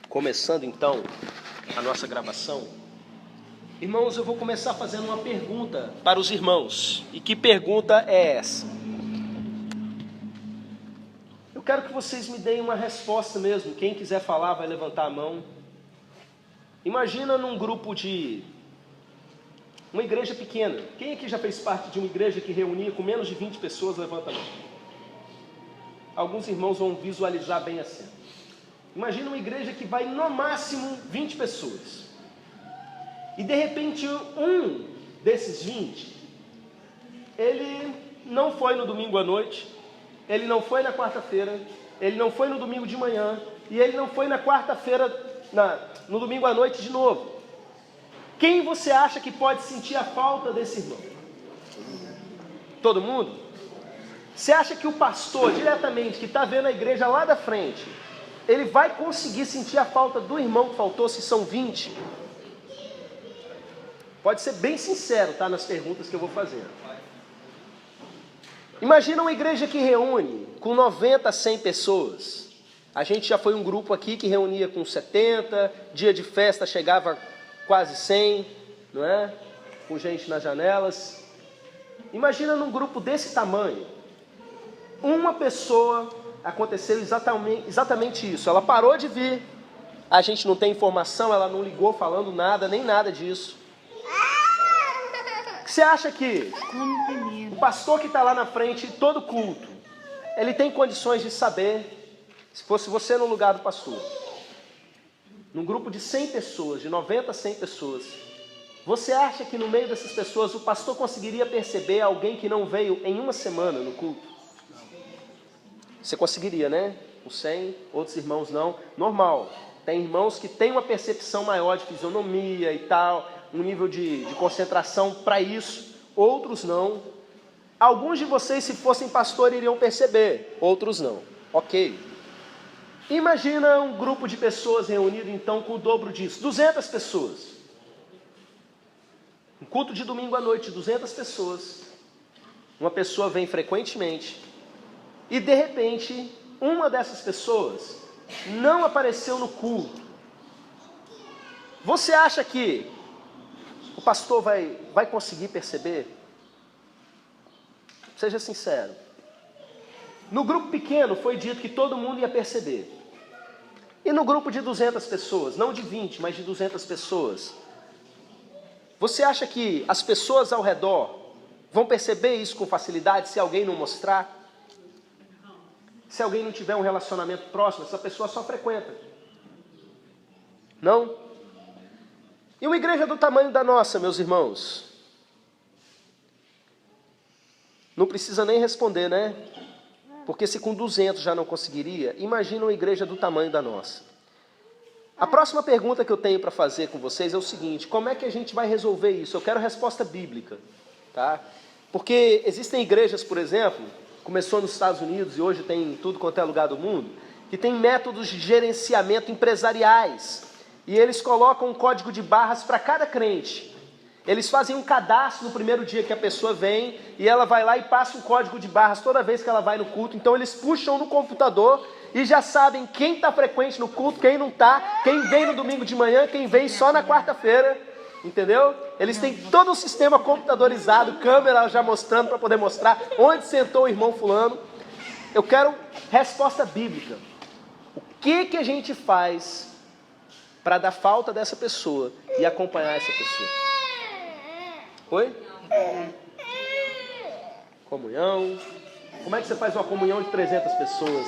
Começando então a nossa gravação, irmãos, eu vou começar fazendo uma pergunta para os irmãos. E que pergunta é essa? Eu quero que vocês me deem uma resposta mesmo. Quem quiser falar vai levantar a mão. Imagina num grupo de uma igreja pequena. Quem aqui já fez parte de uma igreja que reunia com menos de 20 pessoas? Levanta a mão. Alguns irmãos vão visualizar bem a cena. Imagina uma igreja que vai no máximo 20 pessoas. E de repente um desses 20, ele não foi no domingo à noite, ele não foi na quarta-feira, ele não foi no domingo de manhã, e ele não foi na quarta-feira, no domingo à noite de novo. Quem você acha que pode sentir a falta desse irmão? Todo mundo? Você acha que o pastor, diretamente, que está vendo a igreja lá da frente, ele vai conseguir sentir a falta do irmão que faltou, se são 20? Pode ser bem sincero, tá, nas perguntas que eu vou fazer. Imagina uma igreja que reúne com 90 a 100 pessoas. A gente já foi um grupo aqui que reunia com 70, dia de festa chegava quase 100, não é? Com gente nas janelas. Imagina num grupo desse tamanho, uma pessoa, aconteceu exatamente isso. Ela parou de vir, a gente não tem informação, ela não ligou falando nada, nem nada disso. Você acha que o pastor que está lá na frente, todo culto, ele tem condições de saber, se fosse você no lugar do pastor, num grupo de 100 pessoas, de 90 a 100 pessoas, você acha que no meio dessas pessoas o pastor conseguiria perceber alguém que não veio em uma semana no culto? Você conseguiria, né? Com 100, outros irmãos não. Normal. Tem irmãos que têm uma percepção maior de fisionomia e tal, um nível de concentração para isso. Outros não. Alguns de vocês, se fossem pastor, iriam perceber. Outros não. Ok. Imagina um grupo de pessoas reunido, então, com o dobro disso. 200 pessoas. Um culto de domingo à noite, 200 pessoas. Uma pessoa vem frequentemente. E de repente, uma dessas pessoas não apareceu no culto. Você acha que o pastor vai conseguir perceber? Seja sincero. No grupo pequeno foi dito que todo mundo ia perceber. E no grupo de 200 pessoas, não de 20, mas de 200 pessoas, você acha que as pessoas ao redor vão perceber isso com facilidade se alguém não mostrar? Se alguém não tiver um relacionamento próximo, essa pessoa só frequenta. Não? E uma igreja do tamanho da nossa, meus irmãos? Não precisa nem responder, né? Porque se com 200 já não conseguiria, imagina uma igreja do tamanho da nossa. A próxima pergunta que eu tenho para fazer com vocês é o seguinte: como é que a gente vai resolver isso? Eu quero resposta bíblica, tá? Porque existem igrejas, por exemplo, começou nos Estados Unidos e hoje tem em tudo quanto é lugar do mundo, que tem métodos de gerenciamento empresariais. E eles colocam um código de barras para cada crente. Eles fazem um cadastro no primeiro dia que a pessoa vem e ela vai lá e passa um código de barras toda vez que ela vai no culto. Então eles puxam no computador e já sabem quem está frequente no culto, quem não está, quem vem no domingo de manhã, quem vem só na quarta-feira. Entendeu? Eles têm todo um sistema computadorizado, câmera já mostrando para poder mostrar onde sentou o irmão fulano. Eu quero resposta bíblica. O que a gente faz para dar falta dessa pessoa e acompanhar essa pessoa? Oi? Comunhão. Como é que você faz uma comunhão de 300 pessoas?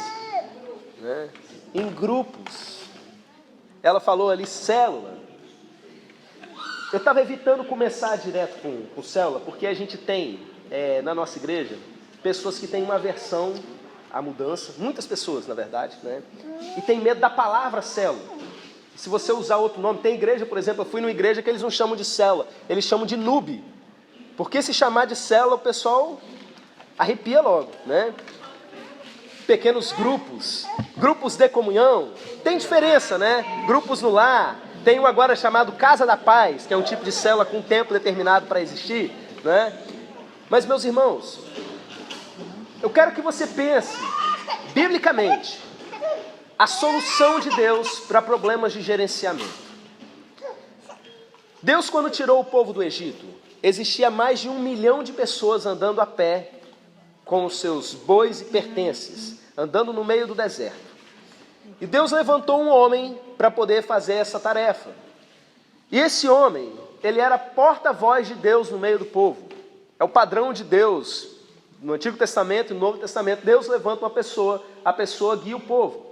Né? Em grupos. Ela falou ali célula. Eu estava evitando começar direto com célula, porque a gente tem, na nossa igreja, pessoas que têm uma aversão à mudança, muitas pessoas, na verdade, né? E tem medo da palavra célula. Se você usar outro nome, tem igreja, por exemplo, eu fui numa igreja que eles não chamam de célula, eles chamam de noob. Porque se chamar de célula, o pessoal arrepia logo, né? Pequenos grupos, grupos de comunhão, tem diferença, né? Grupos no lar. Tem um agora chamado Casa da Paz, que é um tipo de célula com um tempo determinado para existir, né? Mas, meus irmãos, eu quero que você pense, biblicamente, a solução de Deus para problemas de gerenciamento. Deus, quando tirou o povo do Egito, existia mais de 1 milhão de pessoas andando a pé com os seus bois e pertences, andando no meio do deserto. E Deus levantou um homem para poder fazer essa tarefa. E esse homem, ele era porta-voz de Deus no meio do povo. É o padrão de Deus. No Antigo Testamento e no Novo Testamento, Deus levanta uma pessoa, a pessoa guia o povo.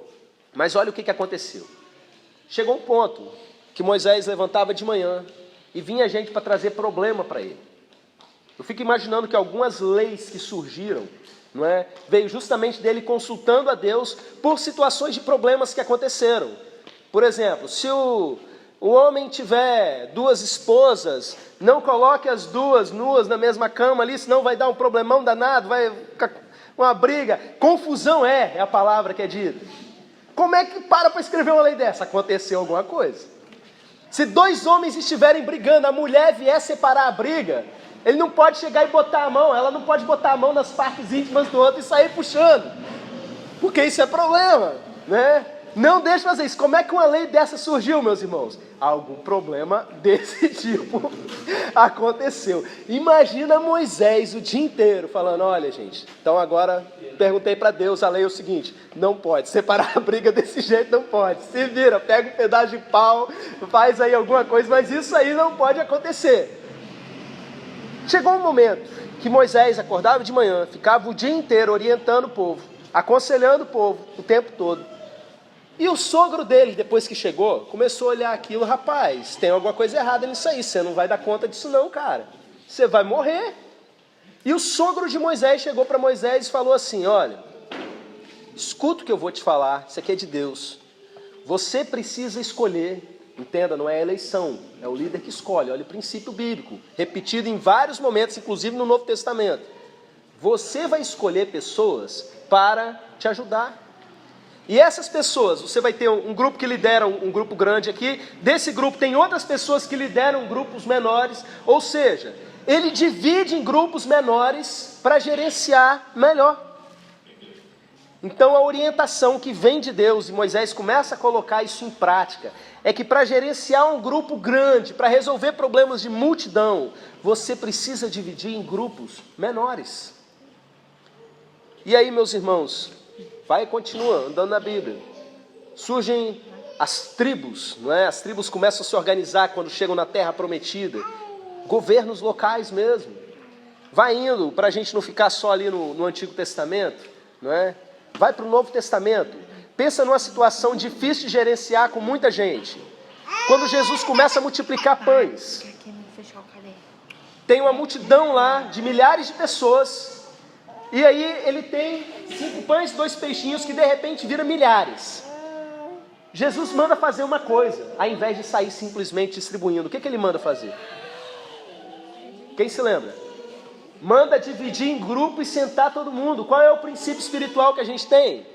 Mas olha o que aconteceu. Chegou um ponto que Moisés levantava de manhã e vinha gente para trazer problema para ele. Eu fico imaginando que algumas leis que surgiram, não é, veio justamente dele consultando a Deus por situações de problemas que aconteceram. Por exemplo, se o homem tiver 2 esposas, não coloque as 2 nuas na mesma cama ali, senão vai dar um problemão danado, vai ficar uma briga. Confusão é a palavra que é dita. Como é que para escrever uma lei dessa? Aconteceu alguma coisa. Se 2 homens estiverem brigando, a mulher vier separar a briga, ele não pode chegar e botar a mão, ela não pode botar a mão nas partes íntimas do outro e sair puxando, porque isso é problema, né? Não deixe fazer isso. Como é que uma lei dessa surgiu, meus irmãos? Algum problema desse tipo aconteceu. Imagina Moisés o dia inteiro falando, olha gente, então agora perguntei para Deus, a lei é o seguinte, não pode, separar a briga desse jeito não pode. Se vira, pega um pedaço de pau, faz aí alguma coisa, mas isso aí não pode acontecer. Chegou um momento que Moisés acordava de manhã, ficava o dia inteiro orientando o povo, aconselhando o povo o tempo todo. E o sogro dele, depois que chegou, começou a olhar aquilo, rapaz, tem alguma coisa errada nisso aí, você não vai dar conta disso não, cara. Você vai morrer. E o sogro de Moisés chegou para Moisés e falou assim, olha, escuta o que eu vou te falar, isso aqui é de Deus. Você precisa escolher, entenda, não é eleição, é o líder que escolhe, olha o princípio bíblico, repetido em vários momentos, inclusive no Novo Testamento. Você vai escolher pessoas para te ajudar. E essas pessoas, você vai ter um grupo que lidera um grupo grande aqui, desse grupo tem outras pessoas que lideram grupos menores, ou seja, ele divide em grupos menores para gerenciar melhor. Então a orientação que vem de Deus, e Moisés começa a colocar isso em prática, é que para gerenciar um grupo grande, para resolver problemas de multidão, você precisa dividir em grupos menores. E aí, meus irmãos, vai e continua andando na Bíblia. Surgem as tribos, não é? As tribos começam a se organizar quando chegam na terra prometida. Governos locais mesmo. Vai indo, para a gente não ficar só ali no Antigo Testamento, não é? Vai para o Novo Testamento. Pensa numa situação difícil de gerenciar com muita gente. Quando Jesus começa a multiplicar pães. Tem uma multidão lá de milhares de pessoas. E aí ele tem 5 pães e 2 peixinhos que de repente viram milhares. Jesus manda fazer uma coisa, ao invés de sair simplesmente distribuindo. O que ele manda fazer? Quem se lembra? Manda dividir em grupo e sentar todo mundo. Qual é o princípio espiritual que a gente tem?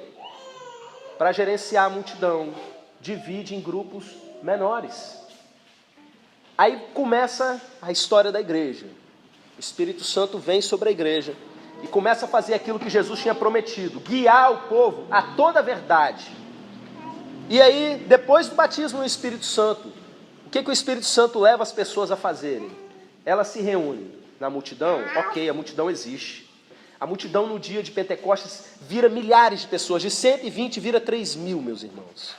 Para gerenciar a multidão, divide em grupos menores. Aí começa a história da igreja. O Espírito Santo vem sobre a igreja e começa a fazer aquilo que Jesus tinha prometido, guiar o povo a toda a verdade. E aí, depois do batismo no Espírito Santo, o que o Espírito Santo leva as pessoas a fazerem? Elas se reúnem na multidão, ok, a multidão existe. A multidão no dia de Pentecostes vira milhares de pessoas, de 120 vira 3.000, meus irmãos.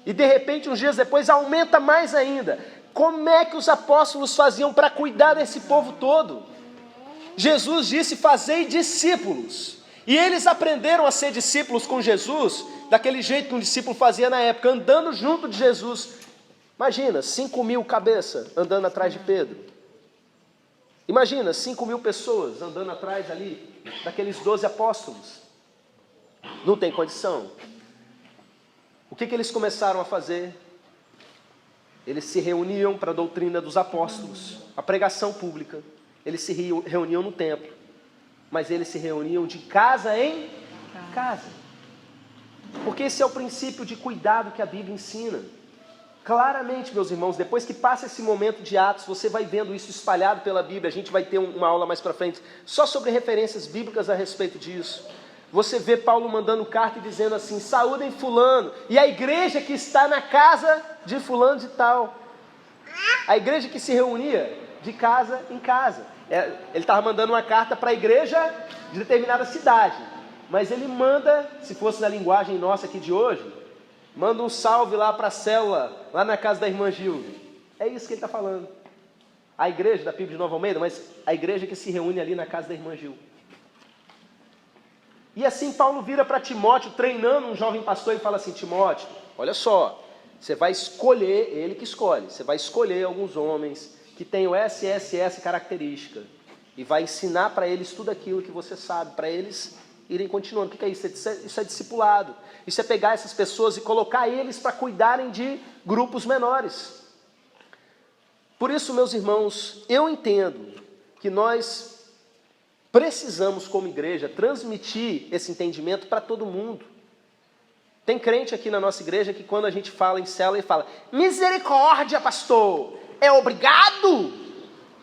E de repente, uns dias depois, aumenta mais ainda. Como é que os apóstolos faziam para cuidar desse povo todo? Jesus disse, fazei discípulos. E eles aprenderam a ser discípulos com Jesus, daquele jeito que um discípulo fazia na época, andando junto de Jesus. Imagina, 5.000 cabeças andando atrás de Pedro. Imagina, 5.000 pessoas andando atrás ali, daqueles 12 apóstolos. Não tem condição. O que eles começaram a fazer? Eles se reuniam para a doutrina dos apóstolos, a pregação pública. Eles se reuniam no templo, mas eles se reuniam de casa em casa. Porque esse é o princípio de cuidado que a Bíblia ensina. Claramente, meus irmãos, depois que passa esse momento de Atos, você vai vendo isso espalhado pela Bíblia. A gente vai ter uma aula mais para frente só sobre referências bíblicas a respeito disso. Você vê Paulo mandando carta e dizendo assim, saúdem fulano, e a igreja que está na casa de fulano de tal. A igreja que se reunia de casa em casa. Ele estava mandando uma carta para a igreja de determinada cidade, mas ele manda, se fosse na linguagem nossa aqui de hoje, manda um salve lá para a célula, lá na casa da irmã Gilda. É isso que ele está falando. A igreja da PIB de Nova Almeida, mas a igreja que se reúne ali na casa da irmã Gil. E assim Paulo vira para Timóteo, treinando um jovem pastor, e fala assim, Timóteo, olha só, você vai escolher, ele que escolhe, você vai escolher alguns homens que tenham essa característica, e vai ensinar para eles tudo aquilo que você sabe, para eles irem continuando. O que é isso? Isso é discipulado. Isso é pegar essas pessoas e colocar eles para cuidarem de grupos menores. Por isso, meus irmãos, eu entendo que nós precisamos, como igreja, transmitir esse entendimento para todo mundo. Tem crente aqui na nossa igreja que quando a gente fala em célula, ele fala, misericórdia, pastor, é obrigado?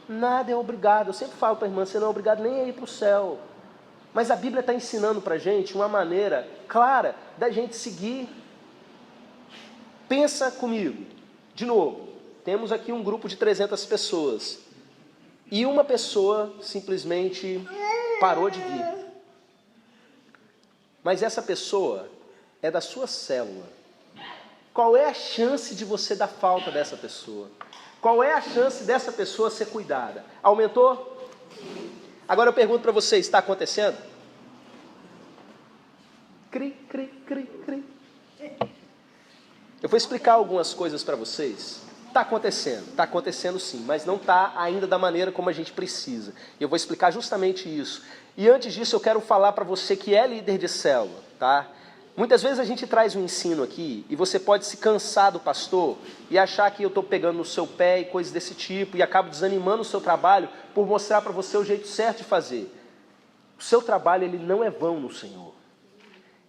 Nada é obrigado. Eu sempre falo para a irmã, você não é obrigado nem a ir para o céu. Mas a Bíblia está ensinando para a gente uma maneira clara da gente seguir. Pensa comigo, de novo, temos aqui um grupo de 300 pessoas. E uma pessoa simplesmente parou de vir. Mas essa pessoa é da sua célula. Qual é a chance de você dar falta dessa pessoa? Qual é a chance dessa pessoa ser cuidada? Aumentou? Agora eu pergunto para vocês, está acontecendo? Cri, cri, cri, cri. Eu vou explicar algumas coisas para vocês. Está acontecendo sim, mas não está ainda da maneira como a gente precisa. Eu vou explicar justamente isso. E antes disso eu quero falar para você que é líder de célula, tá? Muitas vezes a gente traz um ensino aqui e você pode se cansar do pastor e achar que eu estou pegando no seu pé e coisas desse tipo e acabo desanimando o seu trabalho por mostrar para você o jeito certo de fazer. O seu trabalho ele não é vão no Senhor.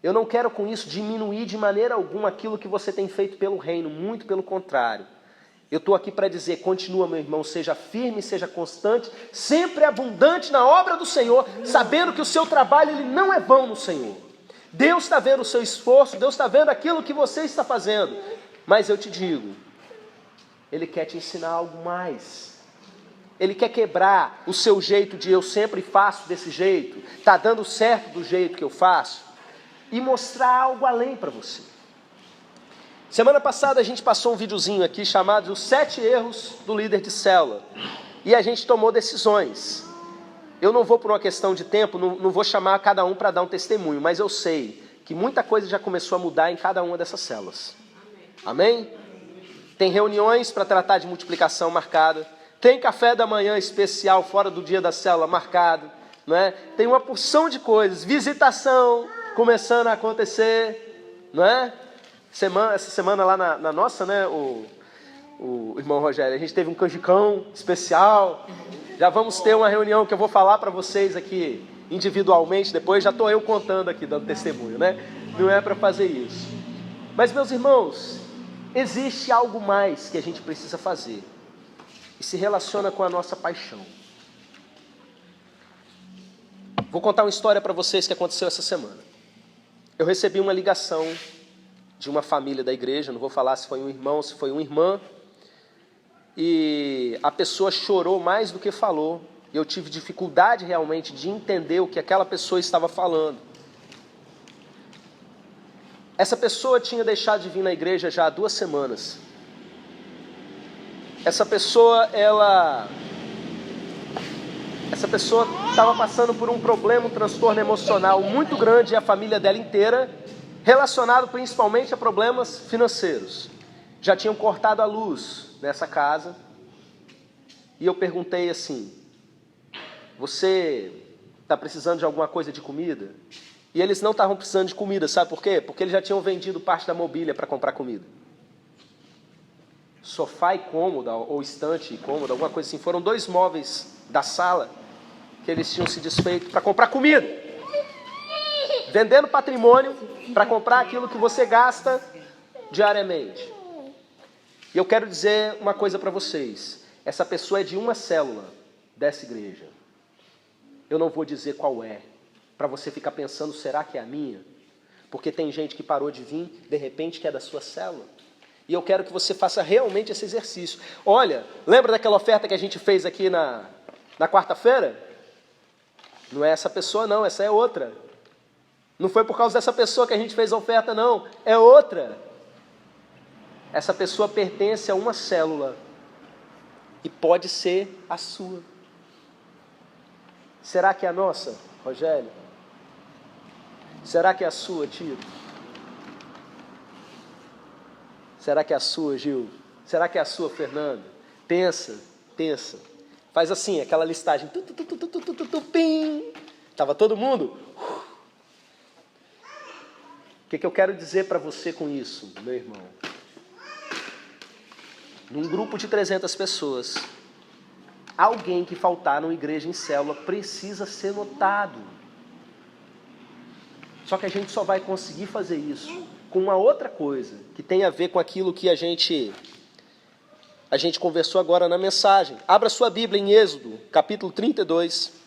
Eu não quero com isso diminuir de maneira alguma aquilo que você tem feito pelo reino, muito pelo contrário. Eu estou aqui para dizer, continua meu irmão, seja firme, seja constante, sempre abundante na obra do Senhor, sabendo que o seu trabalho ele não é vão no Senhor. Deus está vendo o seu esforço, Deus está vendo aquilo que você está fazendo. Mas eu te digo, Ele quer te ensinar algo mais. Ele quer quebrar o seu jeito de eu sempre faço desse jeito, está dando certo do jeito que eu faço, e mostrar algo além para você. Semana passada a gente passou um videozinho aqui chamado Os 7 Erros do Líder de Célula. E a gente tomou decisões. Eu não vou por uma questão de tempo, não vou chamar cada um para dar um testemunho, mas eu sei que muita coisa já começou a mudar em cada uma dessas células. Amém? Tem reuniões para tratar de multiplicação marcada, tem café da manhã especial fora do dia da célula marcado, não é? Tem uma porção de coisas, visitação começando a acontecer, não é? Essa semana lá na nossa, né, o irmão Rogério, a gente teve um canjicão especial. Já vamos ter uma reunião que eu vou falar para vocês aqui individualmente, depois já estou eu contando aqui, dando testemunho, né? Não é para fazer isso. Mas, meus irmãos, existe algo mais que a gente precisa fazer. E se relaciona com a nossa paixão. Vou contar uma história para vocês que aconteceu essa semana. Eu recebi uma ligação de uma família da igreja, não vou falar se foi um irmão, se foi uma irmã, e a pessoa chorou mais do que falou. Eu tive dificuldade realmente de entender o que aquela pessoa estava falando. Essa pessoa tinha deixado de vir na igreja já há 2 semanas. Essa pessoa estava passando por um problema, um transtorno emocional muito grande, e a família dela inteira, relacionado principalmente a problemas financeiros. Já tinham cortado a luz nessa casa. E eu perguntei assim, você está precisando de alguma coisa de comida? E eles não estavam precisando de comida, sabe por quê? Porque eles já tinham vendido parte da mobília para comprar comida. Sofá e cômoda, ou estante e cômoda, alguma coisa assim. Foram 2 móveis da sala que eles tinham se desfeito para comprar comida. Vendendo patrimônio para comprar aquilo que você gasta diariamente. E eu quero dizer uma coisa para vocês. Essa pessoa é de uma célula dessa igreja. Eu não vou dizer qual é. para você ficar pensando, será que é a minha? Porque tem gente que parou de vir, de repente, que é da sua célula. E eu quero que você faça realmente esse exercício. Olha, lembra daquela oferta que a gente fez aqui na quarta-feira? Não é essa pessoa não, essa é outra. Não foi por causa dessa pessoa que a gente fez a oferta não, é outra. Essa pessoa pertence a uma célula e pode ser a sua. Será que é a nossa, Rogério? Será que é a sua, Tito? Será que é a sua, Gil? Será que é a sua, Fernando? Pensa. Faz assim, aquela listagem. Pim. Tava todo mundo? O que eu quero dizer para você com isso, meu irmão? Num grupo de 300 pessoas, alguém que faltar numa igreja em célula precisa ser notado. Só que a gente só vai conseguir fazer isso com uma outra coisa, que tem a ver com aquilo que a gente conversou agora na mensagem. Abra sua Bíblia em Êxodo, capítulo 32.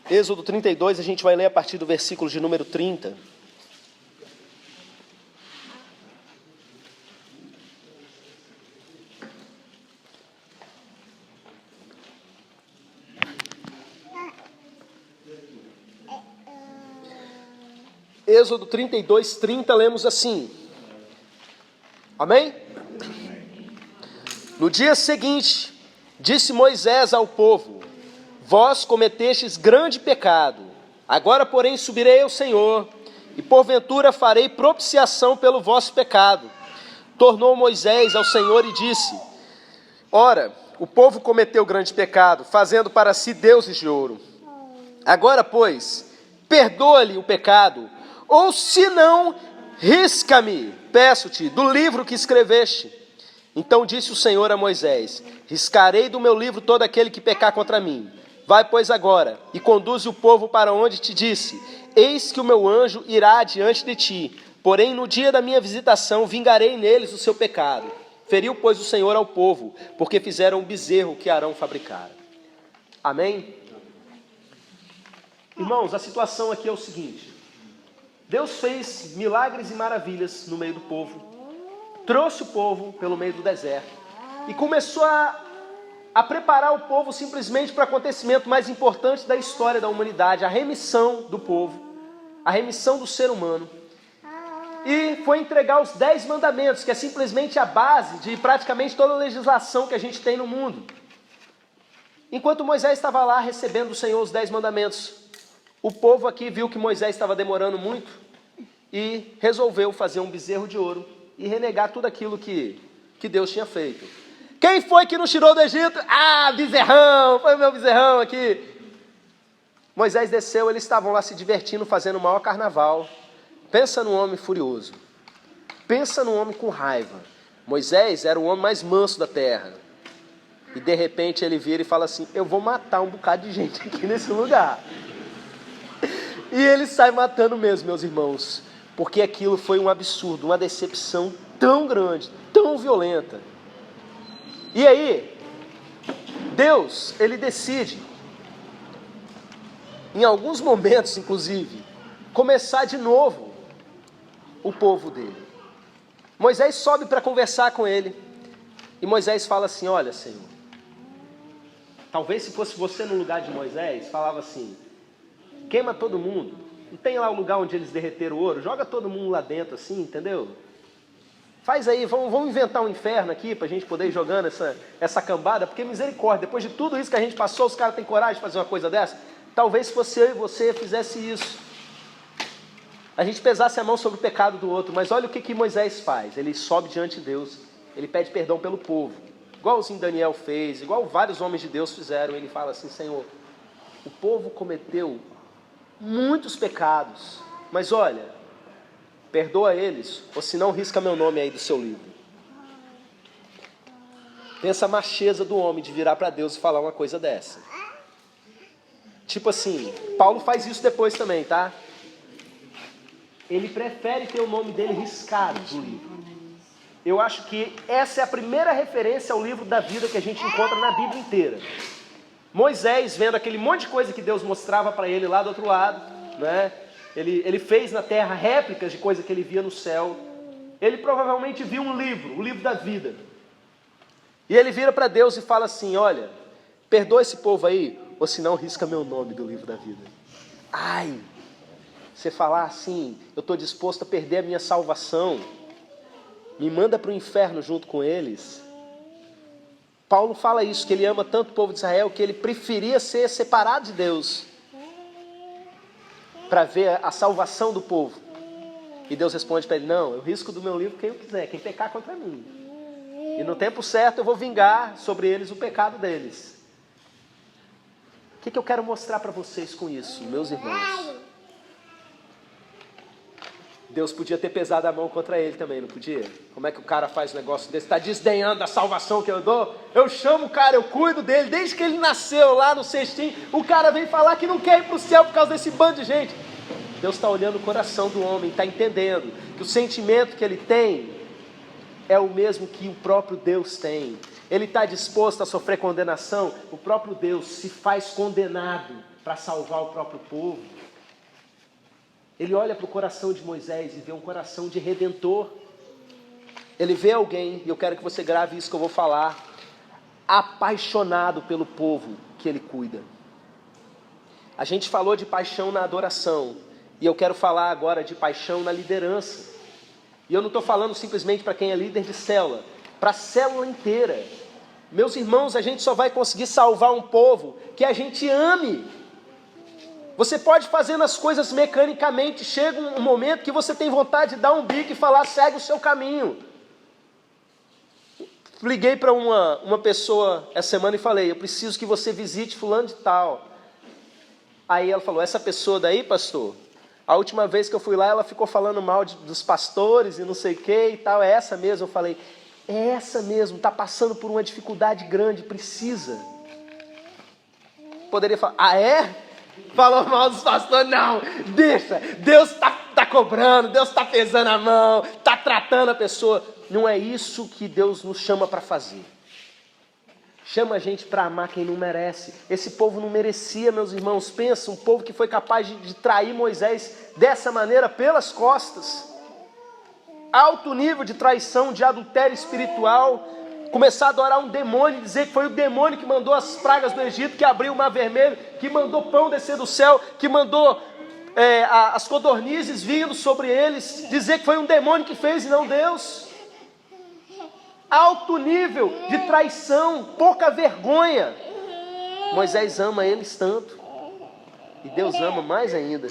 Êxodo 32, a gente vai ler a partir do versículo de número 30. Êxodo 32, 30, lemos assim. Amém? No dia seguinte, disse Moisés ao povo: vós cometestes grande pecado. Agora, porém, subirei ao Senhor, e porventura farei propiciação pelo vosso pecado. Tornou Moisés ao Senhor e disse: ora, o povo cometeu grande pecado, fazendo para si deuses de ouro. Agora, pois, perdoa-lhe o pecado, ou se não, risca-me, peço-te, do livro que escreveste. Então disse o Senhor a Moisés: riscarei do meu livro todo aquele que pecar contra mim. Vai, pois, agora, e conduze o povo para onde te disse: eis que o meu anjo irá diante de ti, porém no dia da minha visitação vingarei neles o seu pecado. Feriu, pois, o Senhor ao povo, porque fizeram um bezerro que Arão fabricara. Amém? Irmãos, a situação aqui é o seguinte: Deus fez milagres e maravilhas no meio do povo, trouxe o povo pelo meio do deserto e começou a preparar o povo simplesmente para o acontecimento mais importante da história da humanidade, a remissão do povo, a remissão do ser humano. E foi entregar os 10 mandamentos, que é simplesmente a base de praticamente toda a legislação que a gente tem no mundo. Enquanto Moisés estava lá recebendo do Senhor os 10 mandamentos, o povo aqui viu que Moisés estava demorando muito e resolveu fazer um bezerro de ouro e renegar tudo aquilo que Deus tinha feito. Quem foi que nos tirou do Egito? Ah, bezerrão, foi o meu bezerrão aqui. Moisés desceu, eles estavam lá se divertindo, fazendo o maior carnaval. Pensa num homem furioso. Pensa num homem com raiva. Moisés era o homem mais manso da terra. E de repente ele vira e fala assim: eu vou matar um bocado de gente aqui nesse lugar. E ele sai matando mesmo, meus irmãos. Porque aquilo foi um absurdo, uma decepção tão grande, tão violenta. E aí, Deus, ele decide, em alguns momentos inclusive, começar de novo o povo dele. Moisés sobe para conversar com ele. E Moisés fala assim: olha, Senhor, talvez se fosse você no lugar de Moisés, falava assim: queima todo mundo. Não tem lá o lugar onde eles derreteram o ouro? Joga todo mundo lá dentro assim, entendeu? Faz aí, vamos inventar um inferno aqui para a gente poder ir jogando essa cambada, porque misericórdia, depois de tudo isso que a gente passou, os caras têm coragem de fazer uma coisa dessa? Talvez se fosse eu e você fizesse isso, a gente pesasse a mão sobre o pecado do outro. Mas olha o que Moisés faz: ele sobe diante de Deus, ele pede perdão pelo povo, igualzinho Daniel fez, igual vários homens de Deus fizeram. Ele fala assim: Senhor, o povo cometeu muitos pecados, mas olha, perdoa eles, ou se não, risca meu nome aí do seu livro. Pensa a macheza do homem de virar para Deus e falar uma coisa dessa. Tipo assim, Paulo faz isso depois também, tá? Ele prefere ter o nome dele riscado do livro. eu acho que essa é a primeira referência ao livro da vida que a gente encontra na Bíblia inteira. Moisés, vendo aquele monte de coisa que Deus mostrava para ele lá do outro lado, né? Ele fez na terra réplicas de coisa que ele via no céu. Ele provavelmente viu um livro, o livro da vida. E ele vira para Deus e fala assim: olha, perdoa esse povo aí, ou senão risca meu nome do livro da vida. Ai, você falar assim, eu estou disposto a perder a minha salvação, me manda para o inferno junto com eles. Paulo fala isso, que ele ama tanto o povo de Israel, que ele preferia ser separado de Deus, para ver a salvação do povo. E Deus responde para ele: não, eu risco do meu livro quem eu quiser, quem pecar contra mim. E no tempo certo eu vou vingar sobre eles o pecado deles. O que eu quero mostrar para vocês com isso, meus irmãos? Deus podia ter pesado a mão contra ele também, não podia? Como é que o cara faz um negócio desse? Está desdenhando da salvação que eu dou? Eu chamo o cara, eu cuido dele, desde que ele nasceu lá no cestinho, o cara vem falar que não quer ir para o céu por causa desse bando de gente. Deus está olhando o coração do homem, está entendendo que o sentimento que ele tem é o mesmo que o próprio Deus tem. Ele está disposto a sofrer condenação. O próprio Deus se faz condenado para salvar o próprio povo. Ele olha para o coração de Moisés e vê um coração de redentor. Ele vê alguém, e eu quero que você grave isso que eu vou falar, apaixonado pelo povo que ele cuida. A gente falou de paixão na adoração, e eu quero falar agora de paixão na liderança. E eu não estou falando simplesmente para quem é líder de célula, para a célula inteira. Meus irmãos, a gente só vai conseguir salvar um povo que a gente ame. Você pode fazendo as coisas mecanicamente, chega um momento que você tem vontade de dar um bico e falar: segue o seu caminho. Liguei para uma pessoa essa semana e falei: eu preciso que você visite fulano de tal. Aí ela falou: essa pessoa daí, pastor, a última vez que eu fui lá, ela ficou falando mal dos pastores e não sei o que e tal. É essa mesmo? Eu falei: é essa mesmo, está passando por uma dificuldade grande, precisa. Poderia falar: ah é? Falou mal dos pastores? Não, deixa, Deus está cobrando, Deus está pesando a mão, está tratando a pessoa. Não é isso que Deus nos chama para fazer. Chama a gente para amar quem não merece. Esse povo não merecia, meus irmãos. Pensa, um povo que foi capaz de trair Moisés dessa maneira pelas costas. Alto nível de traição, de adultério espiritual. Começar a adorar um demônio, dizer que foi o demônio que mandou as pragas do Egito, que abriu o mar vermelho, que mandou pão descer do céu, que mandou as codornizes vindo sobre eles, dizer que foi um demônio que fez e não Deus. Alto nível de traição, pouca vergonha. Moisés ama eles tanto, e Deus ama mais ainda.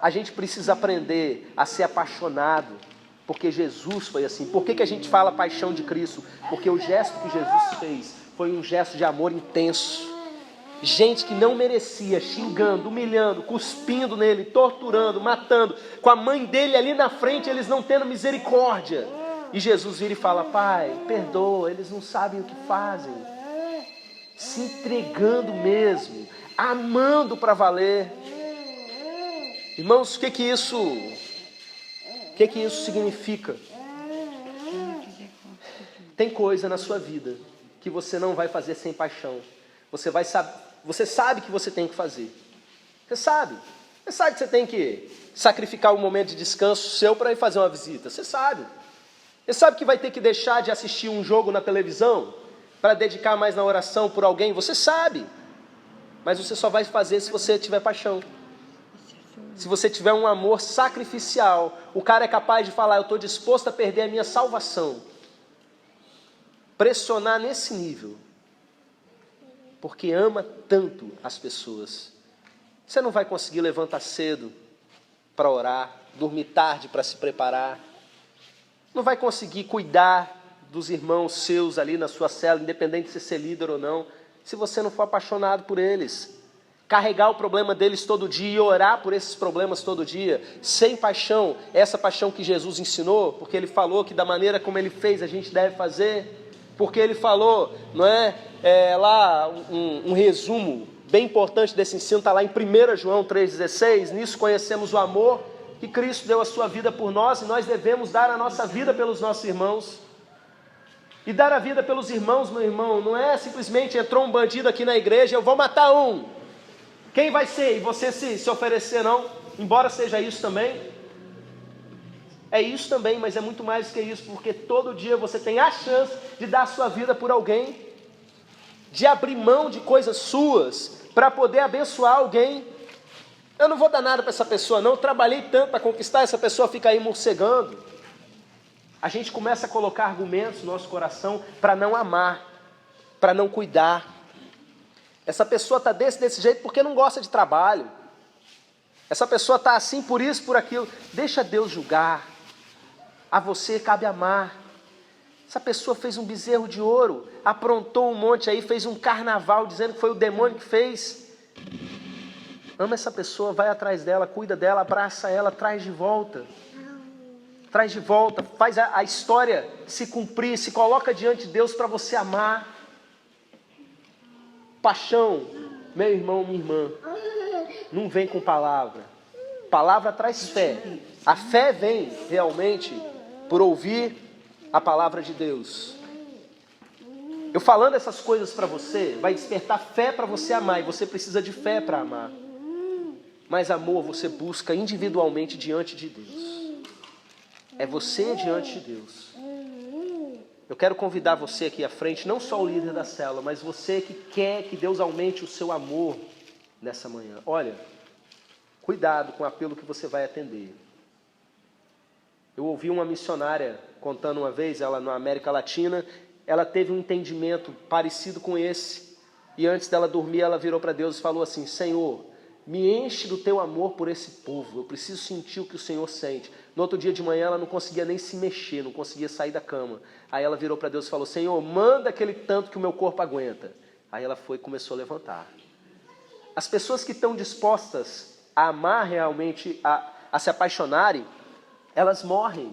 A gente precisa aprender a ser apaixonado, porque Jesus foi assim. Por que a gente fala paixão de Cristo? Porque o gesto que Jesus fez foi um gesto de amor intenso. Gente que não merecia, xingando, humilhando, cuspindo nele, torturando, matando, com a mãe dele ali na frente, eles não tendo misericórdia. E Jesus vira e fala: Pai, perdoa, eles não sabem o que fazem. Se entregando mesmo, amando para valer. Irmãos, o que isso significa? Tem coisa na sua vida que você não vai fazer sem paixão. Você sabe que você tem que fazer. Você sabe que você tem que sacrificar um momento de descanso seu para ir fazer uma visita. Você sabe que vai ter que deixar de assistir um jogo na televisão para dedicar mais na oração por alguém. Você sabe, mas você só vai fazer se você tiver paixão. Se você tiver um amor sacrificial. O cara é capaz de falar: eu estou disposto a perder a minha salvação. Pressionar nesse nível. Porque ama tanto as pessoas. Você não vai conseguir levantar cedo para orar, dormir tarde para se preparar. Não vai conseguir cuidar dos irmãos seus ali na sua cela, independente de você ser líder ou não, se você não for apaixonado por eles. Carregar o problema deles todo dia e orar por esses problemas todo dia, sem paixão, essa paixão que Jesus ensinou, porque ele falou que da maneira como ele fez a gente deve fazer, porque ele falou, não é? Lá um resumo bem importante desse ensino, está lá em 1 João 3,16, nisso conhecemos o amor, que Cristo deu a sua vida por nós e nós devemos dar a nossa vida pelos nossos irmãos. E dar a vida pelos irmãos, meu irmão, não é simplesmente entrou um bandido aqui na igreja, eu vou matar um. Quem vai ser? E você se oferecer, não? Embora seja isso também. É isso também, mas é muito mais do que isso, porque todo dia você tem a chance de dar a sua vida por alguém, de abrir mão de coisas suas para poder abençoar alguém. Eu não vou dar nada para essa pessoa não, eu trabalhei tanto para conquistar, essa pessoa fica aí morcegando. A gente começa a colocar argumentos no nosso coração para não amar, para não cuidar. Essa pessoa está desse jeito porque não gosta de trabalho. Essa pessoa está assim por isso, por aquilo. Deixa Deus julgar. A você cabe amar. Essa pessoa fez um bezerro de ouro, aprontou um monte aí, fez um carnaval dizendo que foi o demônio que fez. Ama essa pessoa, vai atrás dela, cuida dela, abraça ela, traz de volta. Traz de volta, faz a história se cumprir, se coloca diante de Deus para você amar. Paixão, meu irmão, minha irmã, não vem com palavra. Palavra traz fé. A fé vem realmente por ouvir a palavra de Deus. Eu falando essas coisas para você, vai despertar fé para você amar, e você precisa de fé para amar. Mas amor você busca individualmente diante de Deus. É você diante de Deus. Eu quero convidar você aqui à frente, não só o líder da célula, mas você que quer que Deus aumente o seu amor nessa manhã. Olha, cuidado com o apelo que você vai atender. Eu ouvi uma missionária contando uma vez, ela na América Latina, ela teve um entendimento parecido com esse, e antes dela dormir ela virou para Deus e falou assim: Senhor, me enche do teu amor por esse povo, eu preciso sentir o que o Senhor sente. No outro dia de manhã ela não conseguia nem se mexer, não conseguia sair da cama. Aí ela virou para Deus e falou: Senhor, manda aquele tanto que o meu corpo aguenta. Aí ela foi e começou a levantar. As pessoas que estão dispostas a amar realmente, a se apaixonarem, elas morrem.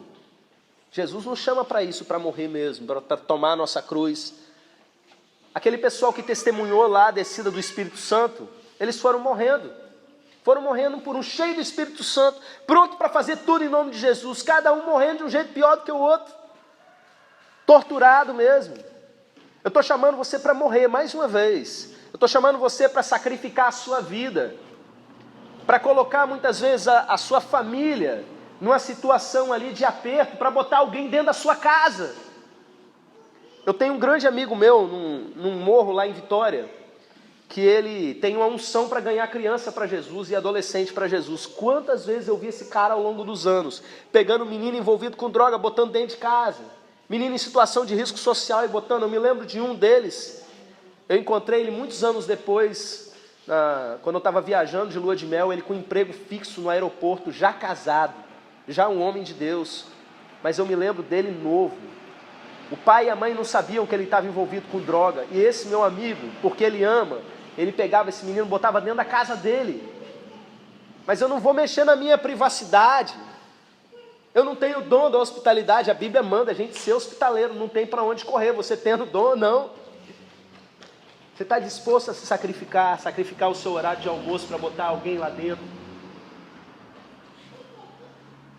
Jesus nos chama para isso, para morrer mesmo, para tomar a nossa cruz. Aquele pessoal que testemunhou lá a descida do Espírito Santo, eles foram morrendo por um cheio do Espírito Santo, pronto para fazer tudo em nome de Jesus, cada um morrendo de um jeito pior do que o outro, torturado mesmo. Eu estou chamando você para morrer mais uma vez, eu estou chamando você para sacrificar a sua vida, para colocar muitas vezes a sua família numa situação ali de aperto, para botar alguém dentro da sua casa. Eu tenho um grande amigo meu, num morro lá em Vitória, que ele tem uma unção para ganhar criança para Jesus e adolescente para Jesus. Quantas vezes eu vi esse cara ao longo dos anos, pegando menino envolvido com droga, botando dentro de casa, menino em situação de risco social e botando. Eu me lembro de um deles, eu encontrei ele muitos anos depois, quando eu estava viajando de lua de mel, ele com um emprego fixo no aeroporto, já casado, já um homem de Deus, mas eu me lembro dele novo. O pai e a mãe não sabiam que ele estava envolvido com droga, e esse meu amigo, porque ele ama, ele pegava esse menino, botava dentro da casa dele. Mas eu não vou mexer na minha privacidade, eu não tenho dom da hospitalidade, a Bíblia manda a gente ser hospitaleiro, não tem para onde correr, você tendo dom ou não. Você está disposto a se sacrificar o seu horário de almoço para botar alguém lá dentro?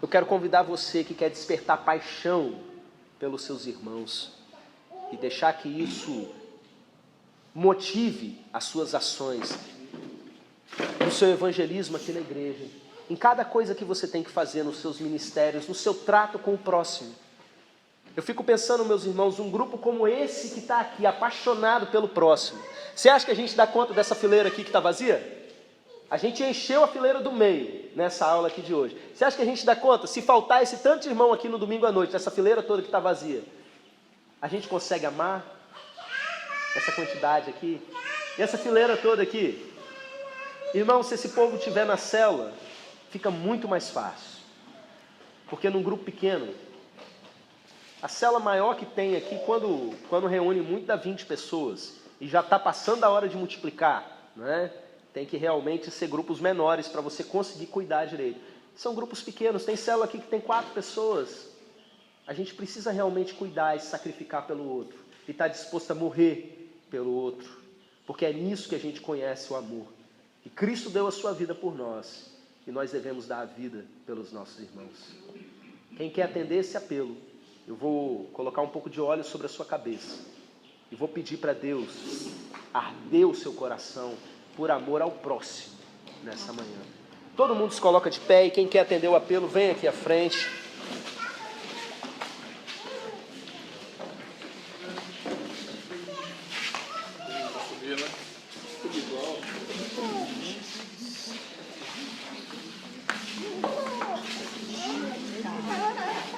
Eu quero convidar você que quer despertar paixão pelos seus irmãos e deixar que isso motive as suas ações, no seu evangelismo aqui na igreja, em cada coisa que você tem que fazer nos seus ministérios, no seu trato com o próximo. Eu fico pensando, meus irmãos, um grupo como esse que está aqui, apaixonado pelo próximo. Você acha que a gente dá conta dessa fileira aqui que está vazia? A gente encheu a fileira do meio nessa aula aqui de hoje. Você acha que a gente dá conta? Se faltar esse tanto de irmão aqui no domingo à noite, essa fileira toda que está vazia, a gente consegue amar essa quantidade aqui? E essa fileira toda aqui? Irmão, se esse povo estiver na célula, fica muito mais fácil. Porque num grupo pequeno, a célula maior que tem aqui, quando reúne muito, dá 20 pessoas. E já está passando a hora de multiplicar, não é? Tem que realmente ser grupos menores para você conseguir cuidar direito. São grupos pequenos, tem célula aqui que tem 4 pessoas. A gente precisa realmente cuidar e se sacrificar pelo outro. E estar disposto a morrer pelo outro. Porque é nisso que a gente conhece o amor. E Cristo deu a sua vida por nós. e nós devemos dar a vida pelos nossos irmãos. Quem quer atender esse apelo, eu vou colocar um pouco de óleo sobre a sua cabeça e vou pedir para Deus arder o seu coração por amor ao próximo nessa manhã. Todo mundo se coloca de pé e quem quer atender o apelo, vem aqui à frente.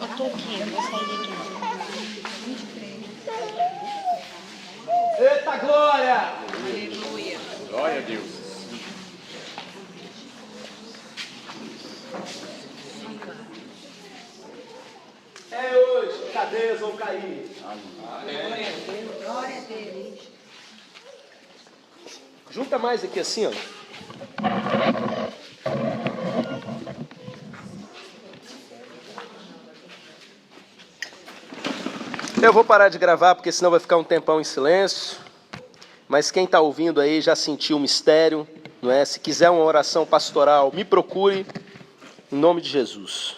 Eu tô aqui, eu vou sair daqui. Eita glória! Aleluia. Glória a Deus. É hoje, cadeias vão cair. Glória a Deus. Junta mais aqui assim, ó. Eu vou parar de gravar porque senão vai ficar um tempão em silêncio. Mas quem está ouvindo aí já sentiu o mistério, não é? Se quiser uma oração pastoral, me procure, em nome de Jesus.